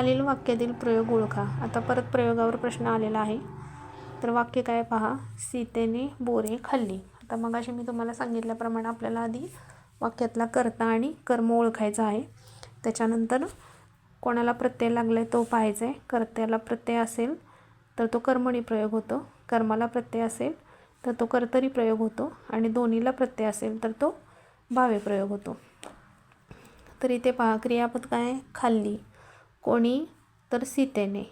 खालील वाक्यातील प्रयोग ओळखा. आता परत प्रयोगावर प्रश्न आलेला आहे. तर वाक्य काय पहा, सीतेने बोरे खाल्ली. आता मगाशी मी तुम्हाला सांगितल्याप्रमाणे आपल्याला आधी वाक्यातला कर्ता आणि कर्म ओळखायचा आहे. त्याच्यानंतर कोणाला प्रत्यय लागला आहे तो पाहायचा आहे. कर्त्याला प्रत्यय असेल तर तो कर्मणी प्रयोग होतो, कर्माला प्रत्यय असेल तर तो कर्तरी प्रयोग होतो आणि दोन्हीला प्रत्यय असेल तर तो भावे प्रयोग होतो. तर इथे पहा, क्रियापद काय आहे, खाल्ली. कोणी, तर सीतेने,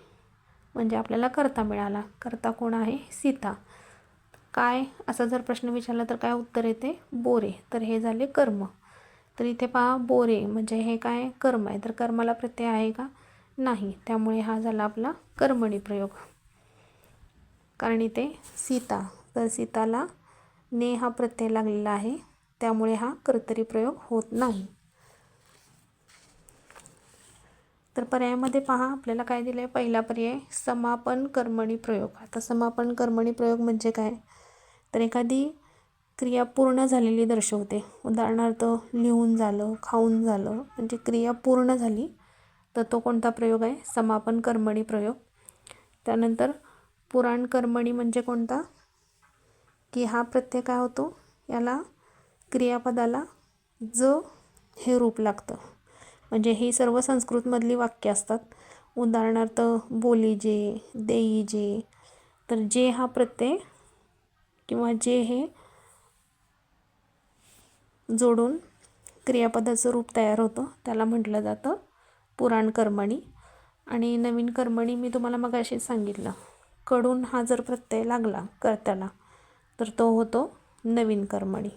म्हणजे आपल्याला कर्ता मिळाला. कर्ता कोण आहे, सीता. काय असा जर प्रश्न विचारला तर काय उत्तर येते, बोरे. तर हे झाले कर्म. तर इथे पहा, बोरे म्हणजे हे काय, कर्म आहे. तर कर्माला प्रत्यय आहे का, नाही. त्यामुळे हा झाला आपला कर्मणी प्रयोग. कारण इथे सीता, तर सीताला ने हा प्रत्यय लागलेला आहे, त्यामुळे हा कर्तरी प्रयोग होत नाही. तर पर्यायामध्ये पहा आपल्याला काय दिलं आहे, पहिला पर्याय समापन कर्मणी प्रयोग. आता समापन कर्मणी प्रयोग म्हणजे काय, तर एखादी क्रिया पूर्ण झालेली दर्शवते. उदाहरणार्थ लिहून झालं, खाऊन झालं, म्हणजे क्रिया पूर्ण झाली तर तो कोणता प्रयोग आहे, समापन कर्मणी प्रयोग. त्यानंतर पुराण कर्मणी म्हणजे कोणता, की हा प्रत्यय काय होतो, याला क्रियापदाला ज हे रूप लागतं. म्हणजे ही सर्व संस्कृतमधली वाक्य असतात. उदाहरणार्थ बोलीजे, देईजे. तर जे हा प्रत्यय किंवा जे हे जोडून क्रियापदाचं रूप तयार होतं त्याला म्हटलं जातं पुराण कर्मणी. आणि नवीन कर्मणी मी तुम्हाला मगाशी सांगितलं, कडून हा जर प्रत्यय लागला कर्त्याला तर तो होतो नवीन कर्मणी.